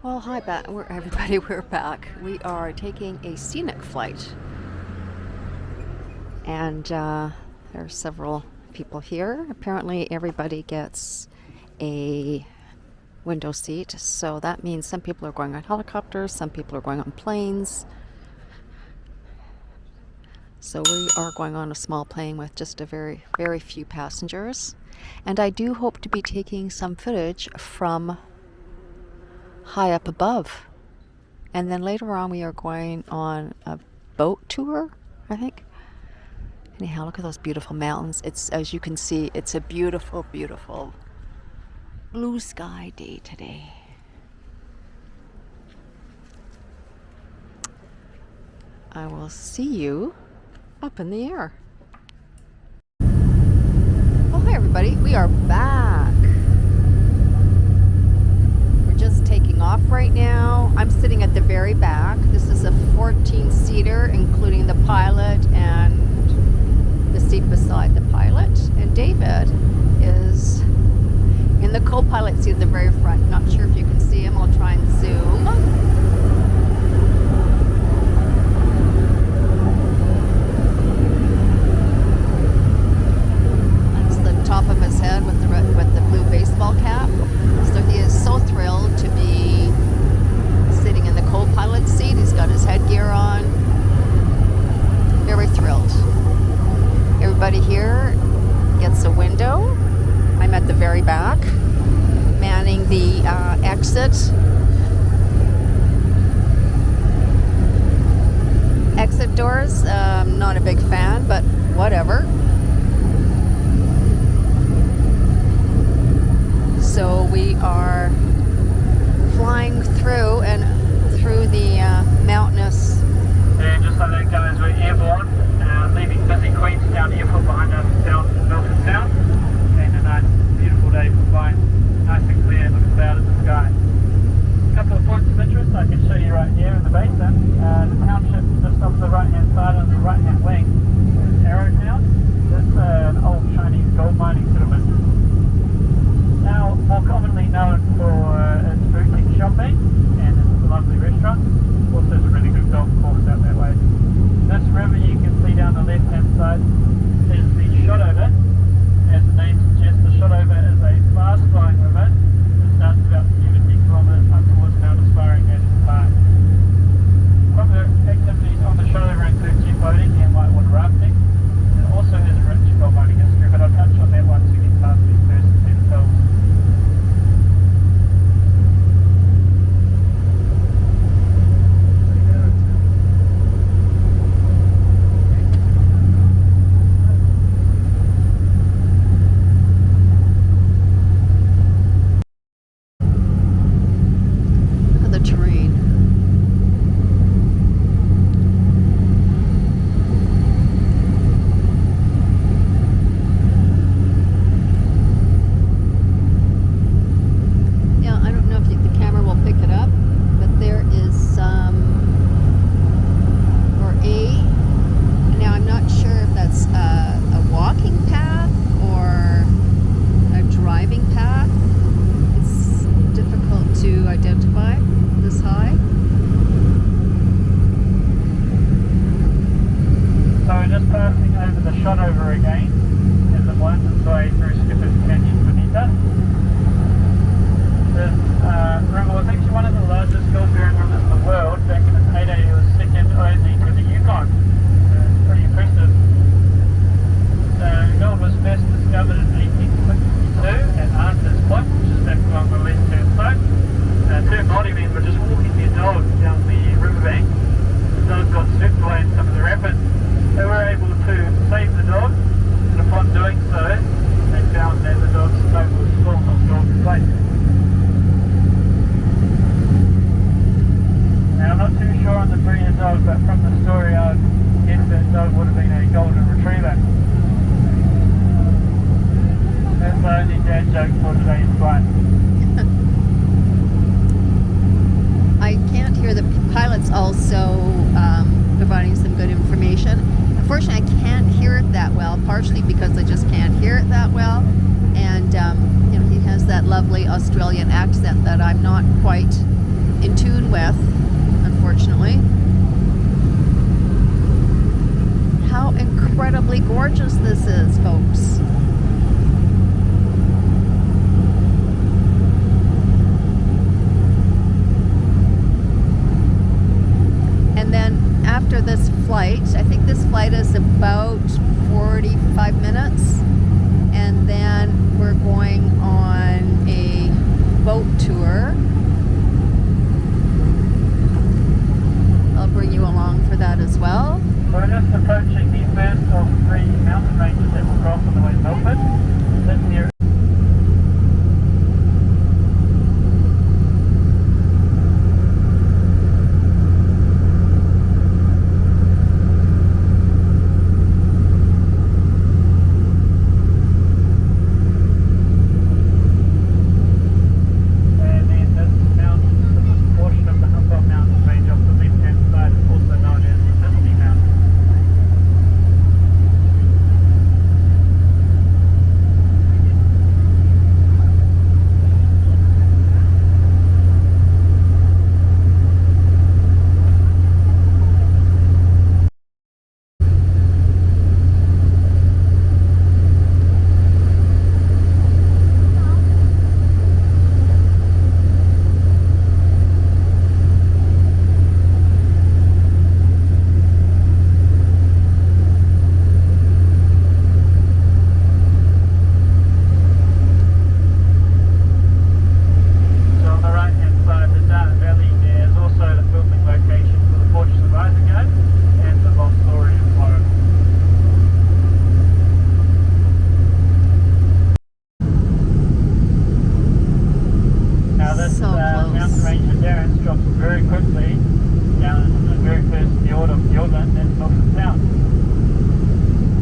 Well, hi, everybody. We're back. We are taking a scenic flight, and there are several people here. Apparently, everybody gets a window seat, so that means some people are going on helicopters, some people are going on planes. So we are going on a small plane with just a very, very few passengers, and I do hope to be taking some footage from high up above. And then later on, we are going on a boat tour, I think. Anyhow, look at those beautiful mountains. As you can see, it's a beautiful, beautiful blue sky day today. I will see you up in the air. Oh, hi everybody. We are back. Just taking off right now. I'm sitting at the very back. This is a 14-seater, including the pilot and the seat beside the pilot. And David is in the co-pilot seat at the very front. Not sure if you can see him. I'll try and zoom. That's the top of his head with the blue baseball cap. So he is so thrilled to be sitting in the co-pilot seat. He's got his headgear on. Very thrilled. Everybody here gets a window. I'm at the very back, manning the exit doors. Not a big fan, but whatever. So we are flying through the mountainous. And just like that, guys, we're airborne, leaving busy Queenstown Airport behind us down to Milford Sound. And a nice, beautiful day for flying, nice and clear, look at cloud in the sky. A couple of points of interest I can show you right here in the basin. The township just off the right-hand side on the right-hand wing is Arrowtown. That's an old Chinese gold mining settlement. Now more commonly known for its boutique shopping and its lovely restaurant. Also there's a really good golf course out that way. This river you can see down the left hand side is the Shotover. As the name suggests, the Shotover is a fast flowing river that starts about 70 kilometres up towards Mount Aspiring National Park. Other activities on the Shotover include jet boating and whitewater rafting. It also has a rich gold mining history, but I'll touch on that once we get past these first set of hills. Look at the terrain. Yeah, I don't know if the camera will pick it up, but there is now I'm not sure if that's a walking path or a driving path. It's difficult to identify this high. So we're just passing over the Shotover again as it winds its way through Skipper's Canyon beneath us. This river was actually one of the largest gold-bearing rivers in the world. Back in its heyday it was second only to the Yukon. It's pretty impressive. Gold was first discovered in 1862 at Arthur's Point, which is back along the left-hand side. Two body men were just walking their dog down the riverbank. The dog got swept away in some of the rapids. They were able to save the dog, and upon doing so, they found that the dog's throat was full of gold plate. Now, I'm not too sure on the breed of dog, but from the story I would guess that dog would have been a golden retriever. That's my only dad joke for today's flight. I can't hear the pilots also providing some good information. Unfortunately, I can't hear it that well, partially because I just can't hear it that well. And, he has that lovely Australian accent that I'm not quite in tune with, unfortunately. How incredibly gorgeous this is, folks. And then after this flight, I think this flight is about 45 minutes, and then we're going on a boat tour. I'll bring you along for that as well. We're just approaching the first of 3 mountain ranges that we'll cross on the way to Milford. This here. Very quickly down into the very first fjord of Fjordland, that's Milford Sound.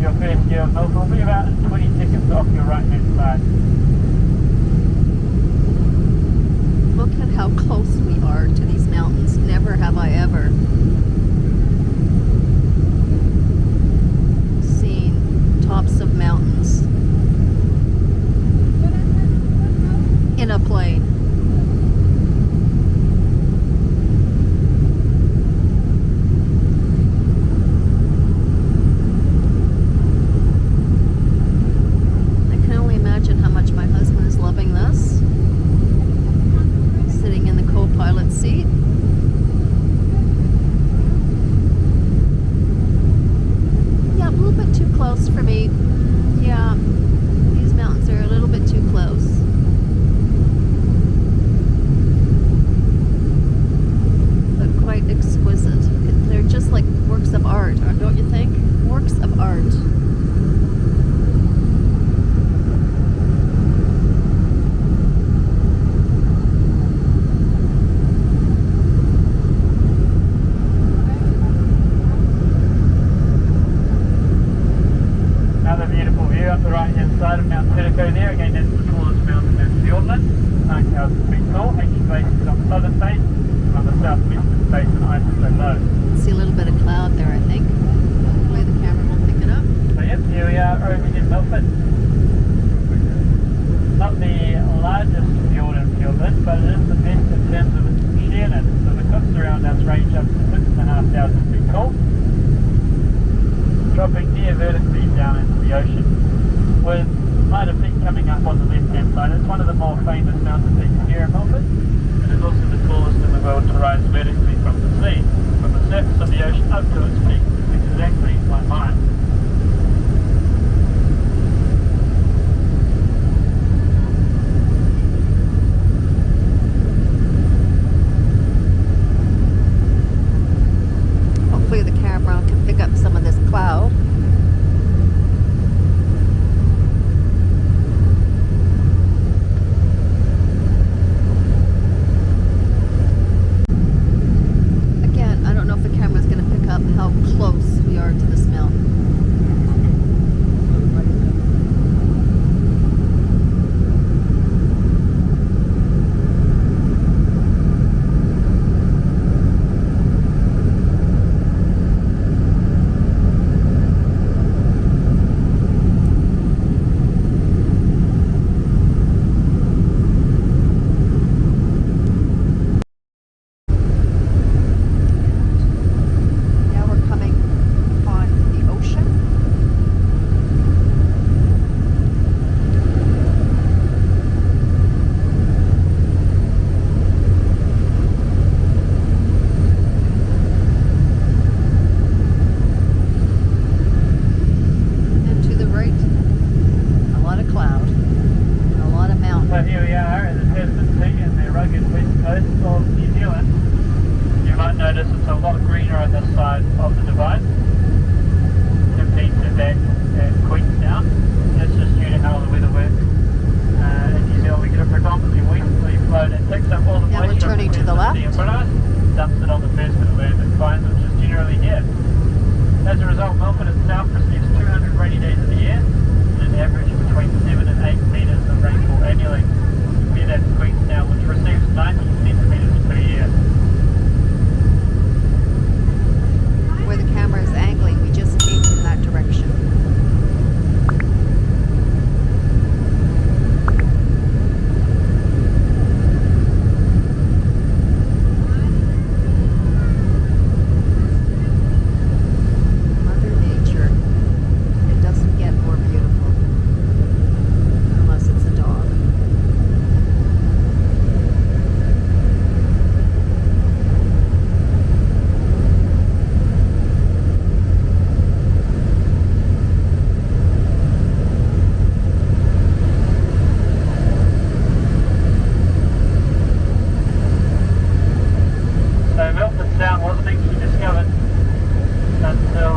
Your first view of Milford will be about 20 seconds off your right hand side. Look at how close we are to these mountains. Never have I ever seen tops of mountains in a plane. Seat. Yeah, a little bit too close for me. Yeah, these mountains are a little bit too close. But quite exquisite. They're just like works of art, don't you think? Works of art. Up the right hand side of Mount Titico there, again that's the tallest mountain in Fjordland, 9,000 feet tall. Ancient base is on the southern face, and on the southwestern face and ice is so low. See a little bit of cloud there, I think. Hopefully the camera will pick it up. So yep, here we are over in Milford. Not the largest fjord in Fjordland, but it is the best in terms of its sheerness. So the cliffs around us range up to 6,500 feet tall, dropping near vertically down into the ocean, with Mitre Peak coming up on the left hand side. It's one of the more famous mountain peaks here in Milford. It is also the tallest in the world to rise vertically from the sea, from the surface of the ocean up to its peak, exactly 1 mile. Hopefully the camera can pick up some of this cloud. Again, I don't know if the camera's going to pick up how close we are to this mountain. coast of New Zealand, you might notice it's a lot greener on this side of the divide compared to back at Queenstown. That's just due to how the weather works. In New Zealand we get a predominantly westerly flow that picks up all the Now we're moisture turning to the left. in front of us, dumps it on the first bit of land it finds, which is generally here. As a result, Milford itself receives 200 rainy days of the year, and an average between 7 and 8 metres of rainfall annually. Compare that to Queenstown, which receives 90 centimetres per year. Where the camera is angling, we just came from that direction. Mother Nature. It doesn't get more beautiful. Unless it's a dog. So Milford Sound wasn't actually discovered until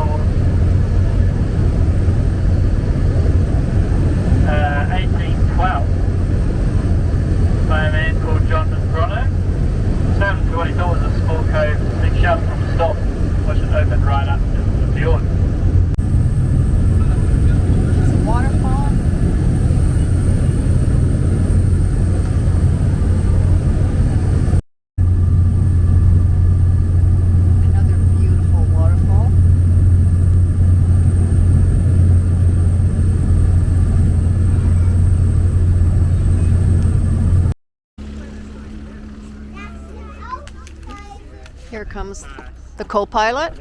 1812 by a man called John Monroe. It started to what he thought was a small cove being shoved from the stop, which it opened right up into the fjord. It's a waterfall. Another beautiful waterfall. Here comes the co-pilot.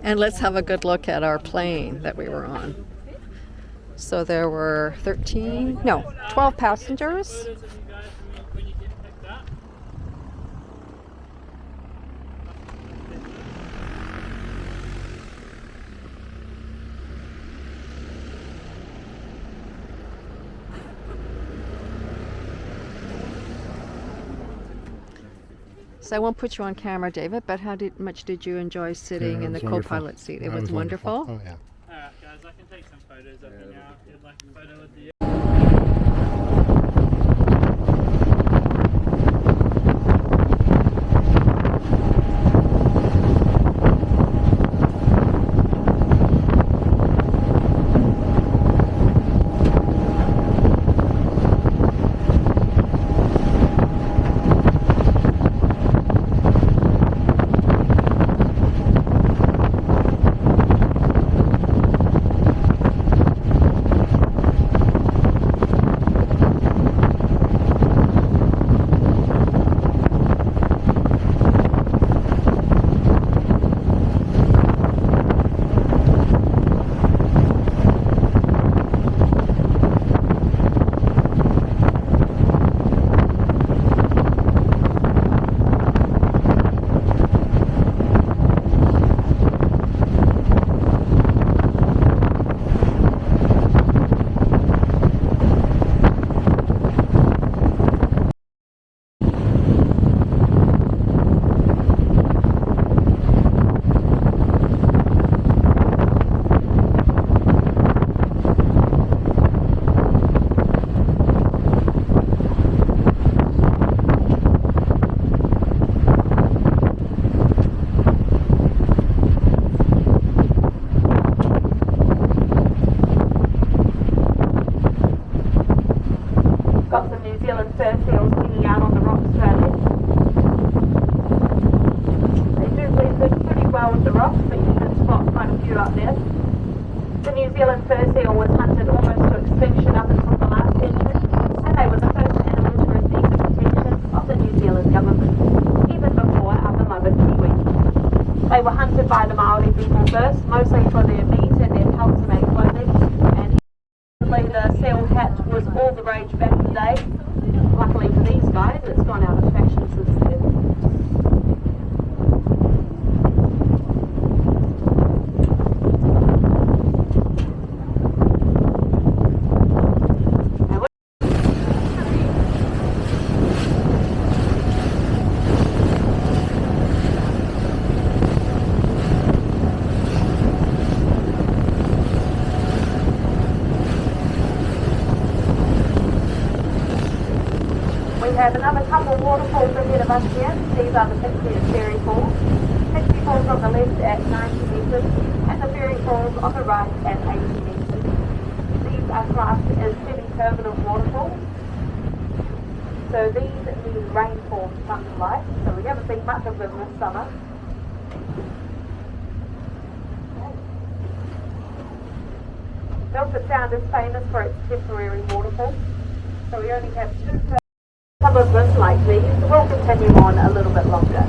And let's have a good look at our plane that we were on. So there were 12 passengers. So I won't put you on camera, David, but how much did you enjoy sitting in the co-pilot seat? It was wonderful. Oh, yeah. Alright guys, I can take some photos of you now if you'd like a photo with the a couple of waterfalls ahead of us here. These are the Pixie Fairy Falls. Pixie Falls on the left at 90 metres and the Fairy Falls on the right at 80 metres. These are classed as semi-permanent waterfalls. So these need rainfall to come to life. So we haven't seen much of them this summer. Milford Sound is famous for its temporary waterfalls. So we only have two. Some of them, like these, will continue on a little bit longer.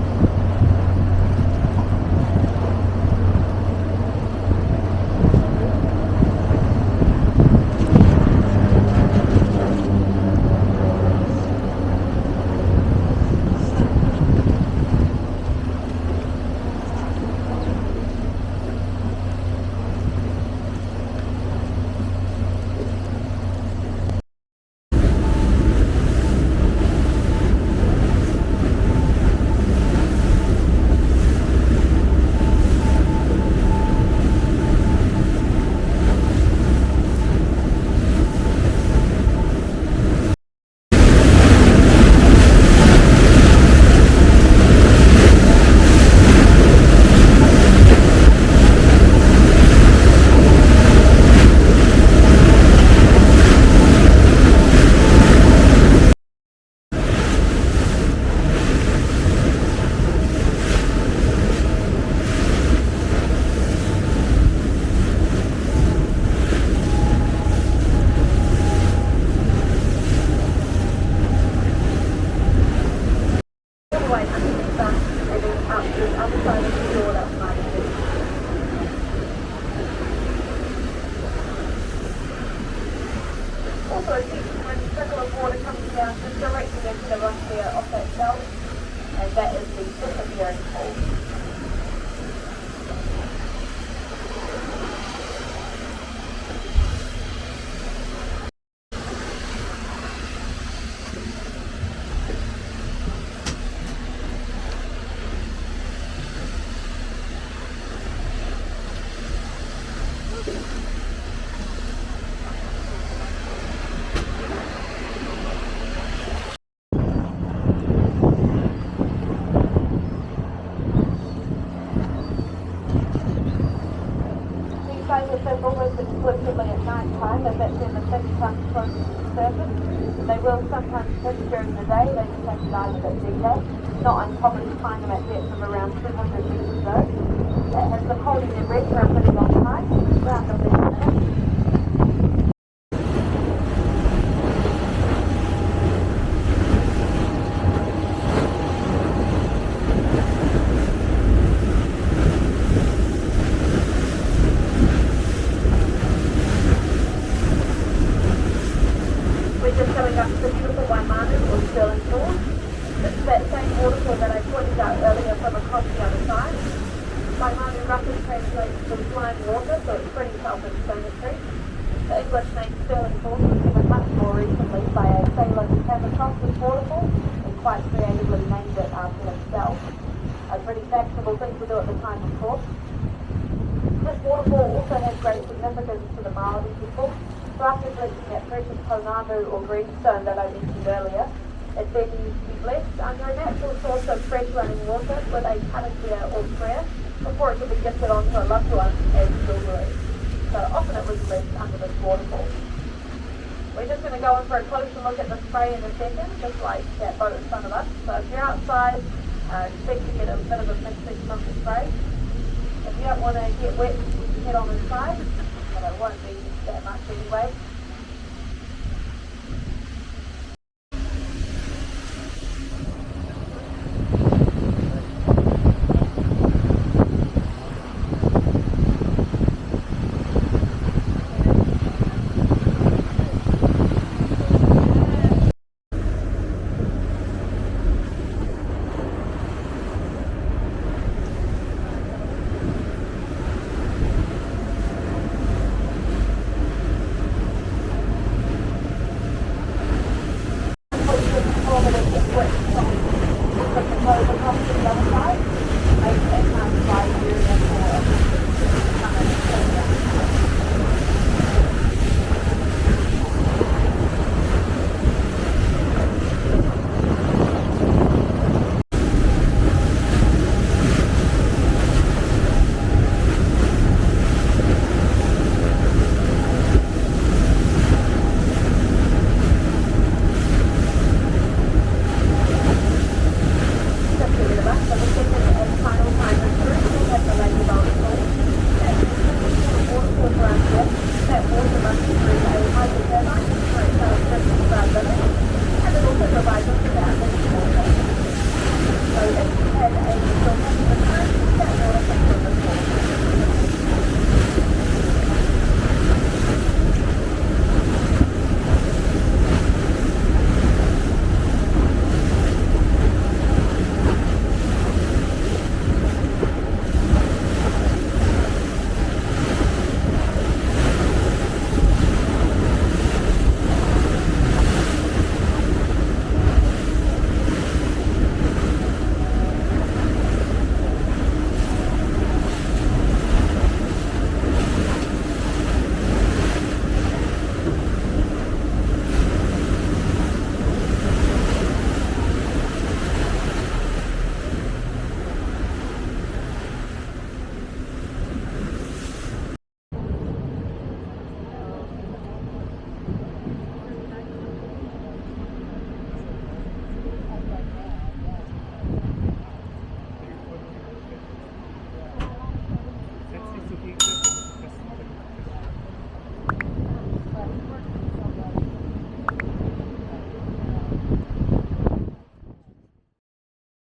Also, when a trickle of water comes down just directly into the rock here off that shelf, and that is the disappearing fall. They almost exclusively at night time, as that's when the fish comes close to the surface. They will sometimes fish during the day, they just have to dive a bit deeper. Not uncommon to find them at depths of around 200 metres though. That has them holding their breath for a pretty long time, around a minute. Roughly translates to flying water, so it's pretty self-explanatory. The English name Sterling Falls was given much more recently by a sailor who came across this waterfall and quite creatively named it after himself. A pretty fashionable thing to do at the time, of course. This waterfall also has great significance to the Maori people. So after collecting that precious pounamu or greenstone that I mentioned earlier, it then used to be blessed under a natural source of fresh running water with a karakia or prayer before it could be gifted onto a loved one as jewellery. So often it was blessed under this waterfall. We're just going to go in for a closer look at the spray in a second, just like that boat in front of us. So if you're outside, expect to get a bit of a mixing from the spray. If you don't want to get wet, you can head on inside, but it won't be that much anyway. Across to the other side, and